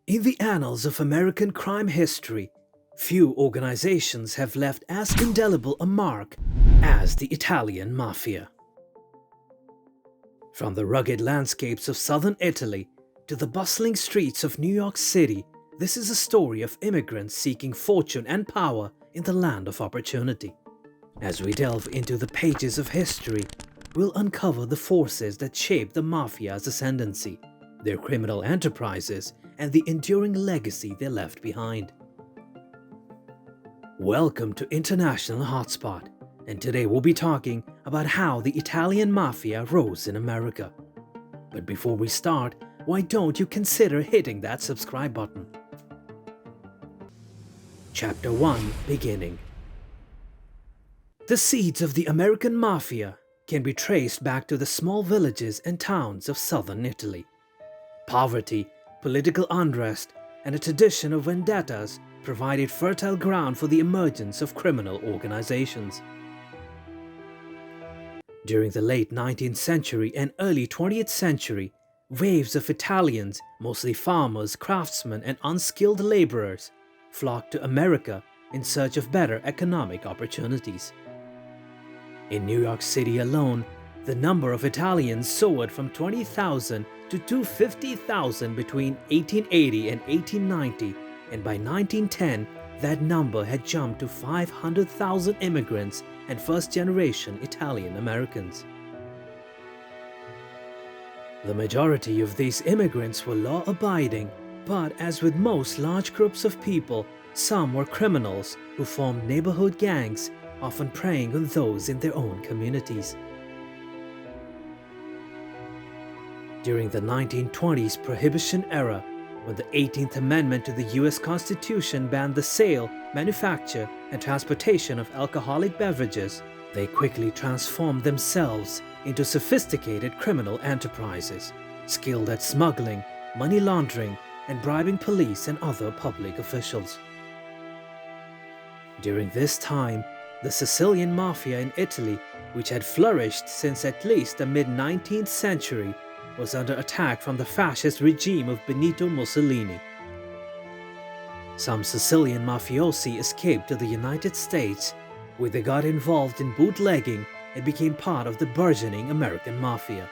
In the annals of American crime history, few organizations have left as indelible a mark as the Italian Mafia. From the rugged landscapes of southern Italy to the bustling streets of New York City, this is a story of immigrants seeking fortune and power in the land of opportunity. As we delve into the pages of history, we'll uncover the forces that shape the Mafia's ascendancy, their criminal enterprises, and the enduring legacy they left behind. Welcome to International Hotspot, and today we'll be talking about how the Italian Mafia rose in America. But before we start, why don't you consider hitting that subscribe button? Chapter 1 Beginning. The seeds of the American Mafia can be traced back to the small villages and towns of southern Italy. Poverty, political unrest, and a tradition of vendettas provided fertile ground for the emergence of criminal organizations. During the late 19th century and early 20th century, waves of Italians, mostly farmers, craftsmen, and unskilled laborers, flocked to America in search of better economic opportunities. In New York City alone, the number of Italians soared from 20,000 to 250,000 between 1880 and 1890, and by 1910, that number had jumped to 500,000 immigrants and first-generation Italian Americans. The majority of these immigrants were law-abiding, but as with most large groups of people, some were criminals who formed neighborhood gangs, often preying on those in their own communities. During the 1920s Prohibition era, when the 18th Amendment to the US Constitution banned the sale, manufacture, and transportation of alcoholic beverages, they quickly transformed themselves into sophisticated criminal enterprises, skilled at smuggling, money laundering, and bribing police and other public officials. During this time, the Sicilian Mafia in Italy, which had flourished since at least the mid-19th century, was under attack from the fascist regime of Benito Mussolini. Some Sicilian mafiosi escaped to the United States, where they got involved in bootlegging and became part of the burgeoning American Mafia.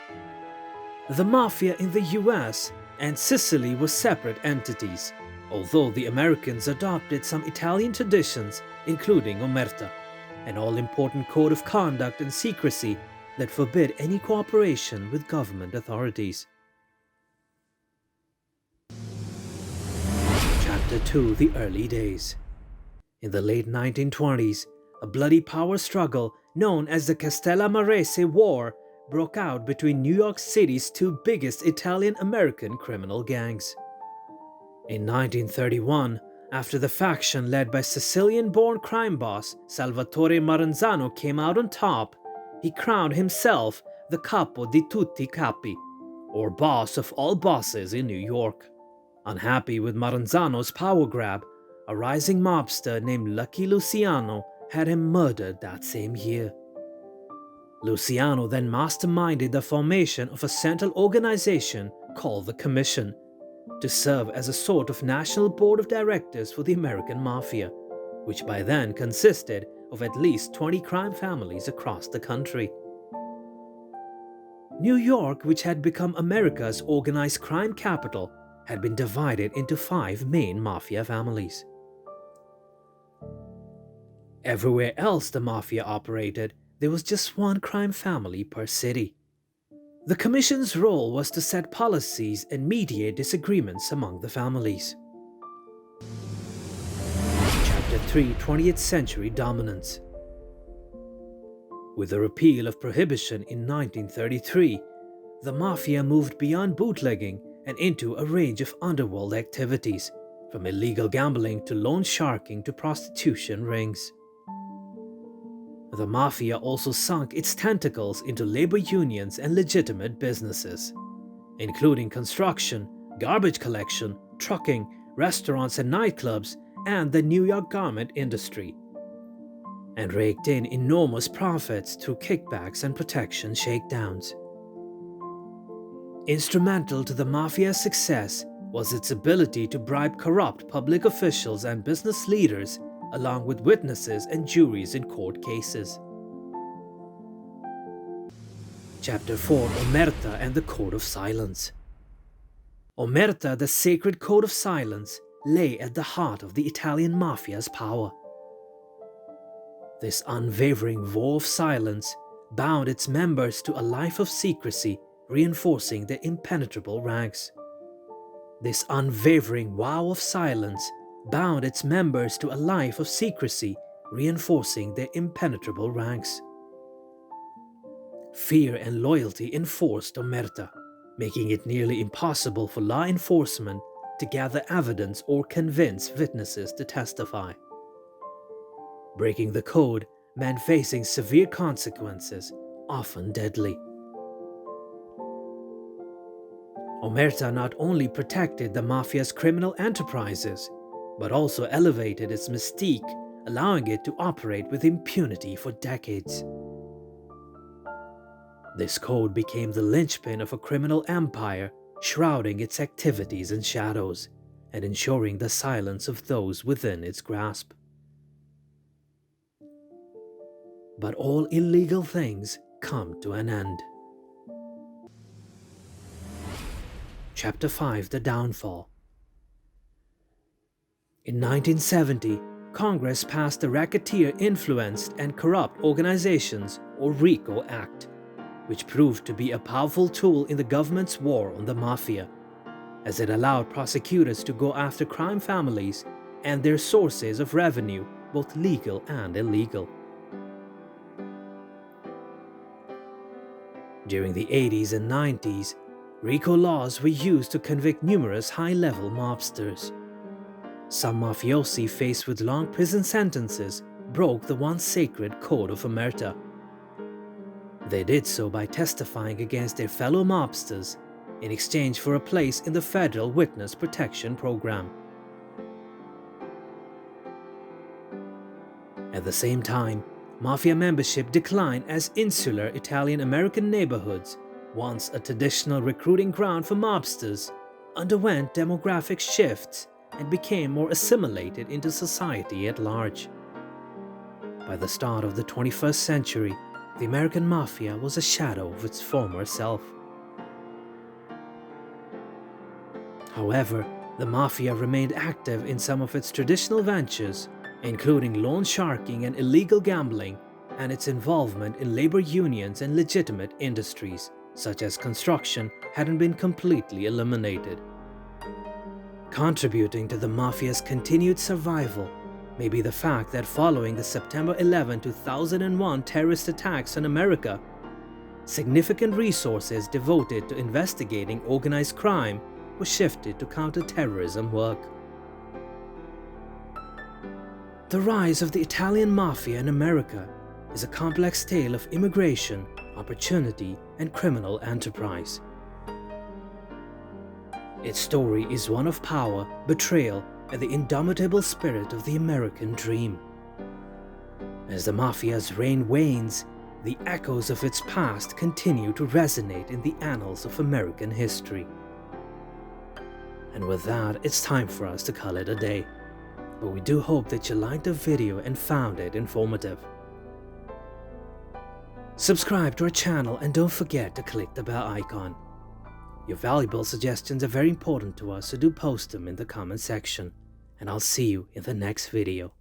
The Mafia in the US and Sicily were separate entities, although the Americans adopted some Italian traditions, including Omerta, an all-important code of conduct and secrecy that forbid any cooperation with government authorities. Chapter 2 The Early Days. In the late 1920s, a bloody power struggle known as the Castellamarese War broke out between New York City's two biggest Italian-American criminal gangs. In 1931, after the faction led by Sicilian-born crime boss Salvatore Maranzano came out on top, he crowned himself the capo di tutti capi, or boss of all bosses in New York. Unhappy with Maranzano's power grab, a rising mobster named Lucky Luciano had him murdered that same year. Luciano then masterminded the formation of a central organization called the Commission, to serve as a sort of national board of directors for the American Mafia, which by then consisted of at least 20 crime families across the country. New York, which had become America's organized crime capital, had been divided into 5 main mafia families. Everywhere else the mafia operated, there was just one crime family per city. The Commission's role was to set policies and mediate disagreements among the families. Chapter 3 20th Century Dominance. With the repeal of Prohibition in 1933, the Mafia moved beyond bootlegging and into a range of underworld activities, from illegal gambling to loan sharking to prostitution rings. The Mafia also sunk its tentacles into labor unions and legitimate businesses, including construction, garbage collection, trucking, restaurants and nightclubs, and the New York garment industry, and raked in enormous profits through kickbacks and protection shakedowns. Instrumental to the Mafia's success was its ability to bribe corrupt public officials and business leaders, along with witnesses and juries in court cases. Chapter 4: Omerta and the Code of Silence. Omerta, the sacred code of silence, lay at the heart of the Italian Mafia's power. This unwavering vow of silence bound its members to a life of secrecy, reinforcing their impenetrable ranks. This unwavering vow of silence bound its members to a life of secrecy, reinforcing their impenetrable ranks. Fear and loyalty enforced Omerta, making it nearly impossible for law enforcement to gather evidence or convince witnesses to testify. Breaking the code meant facing severe consequences, often deadly. Omerta not only protected the Mafia's criminal enterprises, but also elevated its mystique, allowing it to operate with impunity for decades. This code became the linchpin of a criminal empire, shrouding its activities in shadows and ensuring the silence of those within its grasp. But all illegal things come to an end. Chapter 5: The Downfall. In 1970, Congress passed the Racketeer-Influenced and Corrupt Organizations, or RICO Act, which proved to be a powerful tool in the government's war on the Mafia, as it allowed prosecutors to go after crime families and their sources of revenue, both legal and illegal. During the 80s and 90s, RICO laws were used to convict numerous high-level mobsters. Some mafiosi faced with long prison sentences broke the once sacred Code of Omerta. They did so by testifying against their fellow mobsters in exchange for a place in the Federal Witness Protection Program. At the same time, Mafia membership declined as insular Italian-American neighborhoods, once a traditional recruiting ground for mobsters, underwent demographic shifts and became more assimilated into society at large. By the start of the 21st century, the American Mafia was a shadow of its former self. However, the Mafia remained active in some of its traditional ventures, including loan sharking and illegal gambling, and its involvement in labor unions and legitimate industries, such as construction, hadn't been completely eliminated. Contributing to the Mafia's continued survival may be the fact that following the September 11, 2001 terrorist attacks on America, significant resources devoted to investigating organized crime were shifted to counter-terrorism work. The rise of the Italian Mafia in America is a complex tale of immigration, opportunity, and criminal enterprise. Its story is one of power, betrayal, and the indomitable spirit of the American dream. As the Mafia's reign wanes, the echoes of its past continue to resonate in the annals of American history. And with that, it's time for us to call it a day. But we do hope that you liked the video and found it informative. Subscribe to our channel and don't forget to click the bell icon. Your valuable suggestions are very important to us, so do post them in the comment section. And I'll see you in the next video.